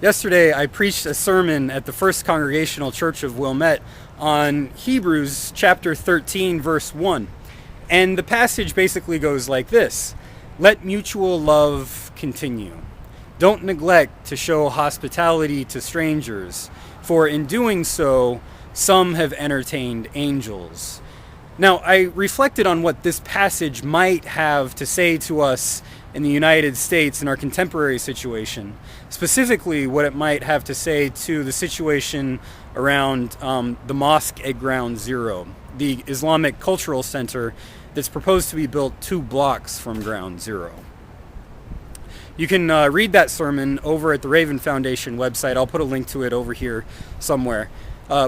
Yesterday, I preached a sermon at the First Congregational Church of Wilmette on Hebrews chapter 13, verse 1. And the passage basically goes like this: let mutual love continue. Don't neglect to show hospitality to strangers, for in doing so, some have entertained angels. Now, I reflected on what this passage might have to say to us in the United States in our contemporary situation, specifically what it might have to say to the situation around the mosque at Ground Zero, the Islamic Cultural Center that's proposed to be built 2 blocks from Ground Zero. You can read that sermon over at the Raven Foundation website. I'll put a link to it over here somewhere.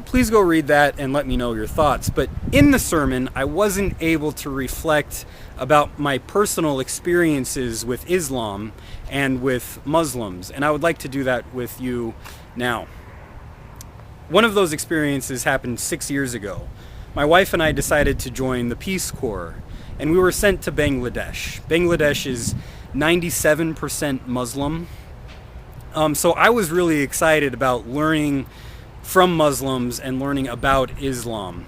Please go read that and let me know your thoughts. But in the sermon, I wasn't able to reflect about my personal experiences with Islam and with Muslims, and I would like to do that with you now. One of those experiences happened 6 years ago. My wife and I decided to join the Peace Corps, and we were sent to Bangladesh. Bangladesh is 97% Muslim. So I was really excited about learning from Muslims and learning about Islam.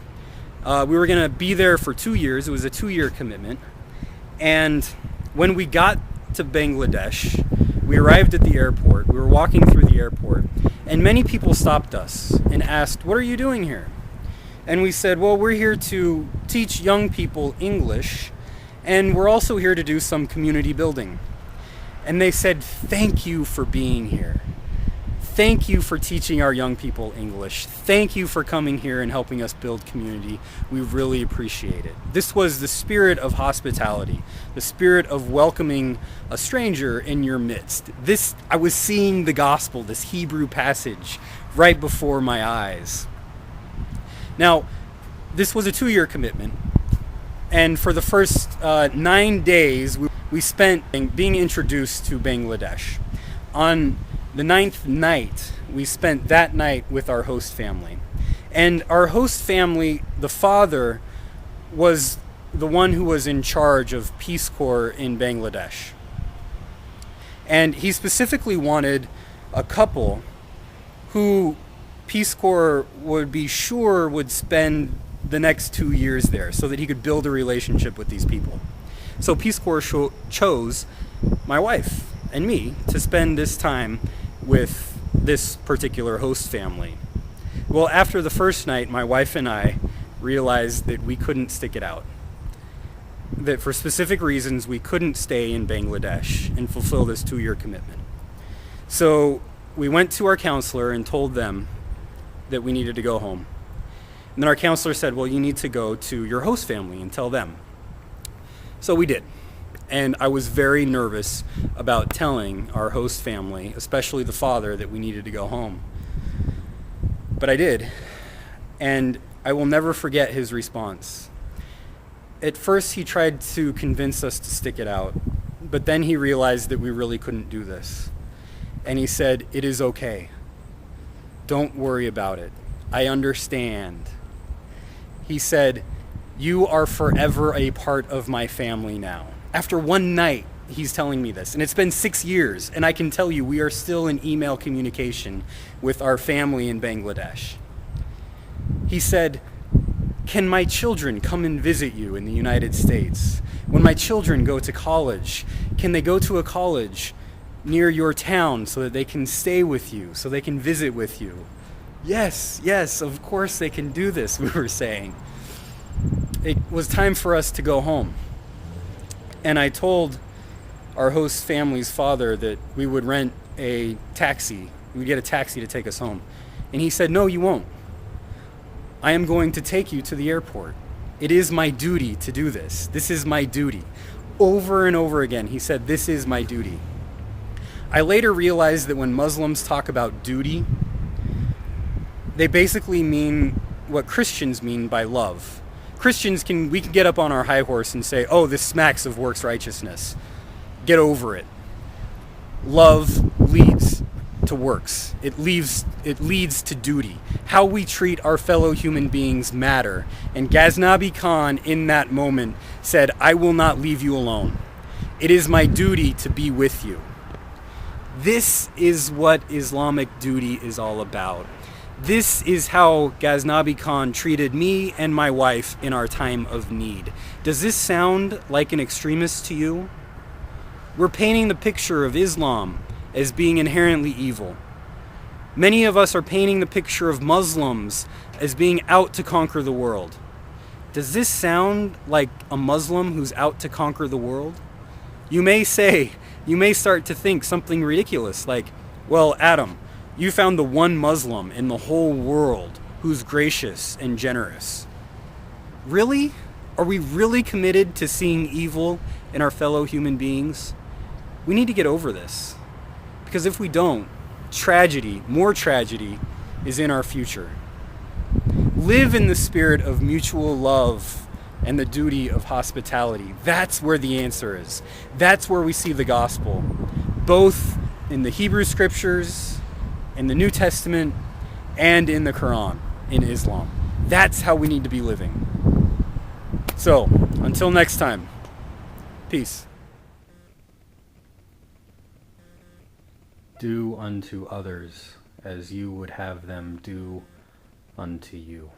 We were going to be there for 2 years. It was a 2-year commitment. And when we got to Bangladesh, we arrived at the airport. We were walking through the airport, and many people stopped us and asked, "What are you doing here?" And we said, "Well, we're here to teach young people English, and we're also here to do some community building." And they said, "Thank you for being here. Thank you for teaching our young people English. Thank you for coming here and helping us build community. We really appreciate it." This was the spirit of hospitality, the spirit of welcoming a stranger in your midst. I was seeing the gospel, this Hebrew passage, right before my eyes. Now, this was a 2-year commitment, and for the first 9 days, we spent being introduced to Bangladesh. On the 9th night, we spent that night with our host family. And our host family, the father, was the one who was in charge of Peace Corps in Bangladesh. And he specifically wanted a couple who Peace Corps would be sure would spend the next 2 years there so that he could build a relationship with these people. So Peace Corps chose my wife and me to spend this time with this particular host family. Well, after the first night, my wife and I realized that we couldn't stick it out. That for specific reasons, we couldn't stay in Bangladesh and fulfill this 2-year commitment. So we went to our counselor and told them that we needed to go home. And then our counselor said, "Well, you need to go to your host family and tell them." So we did. And I was very nervous about telling our host family, especially the father, that we needed to go home. But I did. And I will never forget his response. At first, he tried to convince us to stick it out. But then he realized that we really couldn't do this. And he said, "It is okay. Don't worry about it. I understand." He said, "You are forever a part of my family now." After one night, he's telling me this. And it's been 6 years. And I can tell you, we are still in email communication with our family in Bangladesh. He said, "Can my children come and visit you in the United States? When my children go to college, can they go to a college near your town so that they can stay with you, so they can visit with you?" Yes, of course they can do this, we were saying. It was time for us to go home. And I told our host family's father that we would rent a taxi. We'd get a taxi to take us home. And he said, "No, you won't. I am going to take you to the airport. It is my duty to do this. This is my duty." Over and over again, he said, "This is my duty." I later realized that when Muslims talk about duty, they basically mean what Christians mean by love. We can get up on our high horse and say, "Oh, this smacks of works righteousness. Get over it." Love leads to works. It leads to duty. How we treat our fellow human beings matter. And Ghaznavi Khan in that moment said, "I will not leave you alone. It is my duty to be with you." This is what Islamic duty is all about. This is how Ghaznavi Khan treated me and my wife in our time of need. Does this sound like an extremist to you? We're painting the picture of Islam as being inherently evil. Many of us are painting the picture of Muslims as being out to conquer the world. Does this sound like a Muslim who's out to conquer the world? You may start to think something ridiculous like, well, Adam, you found the one Muslim in the whole world who's gracious and generous. Really? Are we really committed to seeing evil in our fellow human beings? We need to get over this. Because if we don't, tragedy, more tragedy, is in our future. Live in the spirit of mutual love and the duty of hospitality. That's where the answer is. That's where we see the gospel, both in the Hebrew scriptures, in the New Testament, and in the Quran, in Islam. That's how we need to be living. So, until next time, peace. Do unto others as you would have them do unto you.